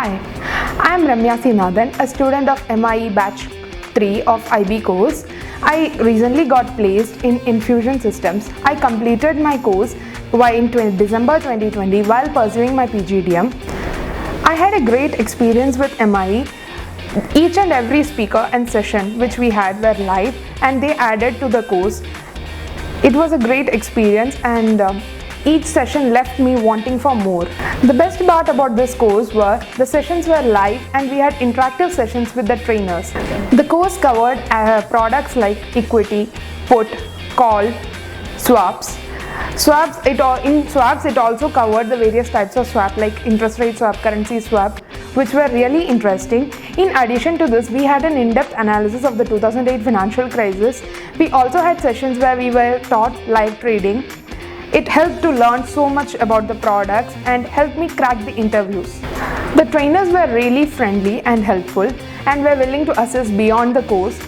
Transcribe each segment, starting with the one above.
Hi, I am Ramya C Nathan, a student of MIE Batch 3 of IB course. I recently got placed in Enfusion Systems. I completed my course in December 2020 while pursuing my PGDM. I had a great experience with MIE. Each and every speaker and session which we had were live and they added to the course. It was a great experience and each session left me wanting for more. The best part about this course were the sessions were live and we had interactive sessions with the trainers. The course covered products like equity, put, call, swaps. In swaps it also covered the various types of swap like interest rate swap, currency swap, which were really interesting. In addition to this, we had an in-depth analysis of the 2008 financial crisis. We also had sessions where we were taught live trading. It helped to learn so much about the products and helped me crack the interviews. The trainers were really friendly and helpful and were willing to assist beyond the course.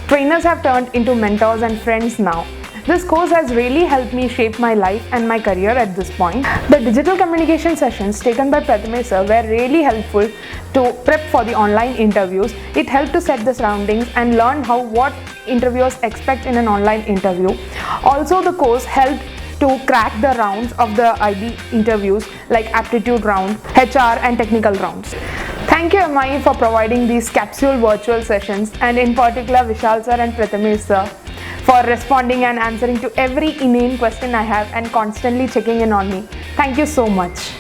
Trainers have turned into mentors and friends now. This course has really helped me shape my life and my career at this point. The digital communication sessions taken by Prathamesh sir were really helpful to prep for the online interviews. It helped to set the surroundings and learn what interviewers expect in an online interview. Also, the course helped to crack the rounds of the IB interviews like aptitude round, HR and technical rounds. Thank you MIE for providing these capsule virtual sessions and in particular Vishal sir and Prathamesh sir for responding and answering to every inane question I have and constantly checking in on me. Thank you so much.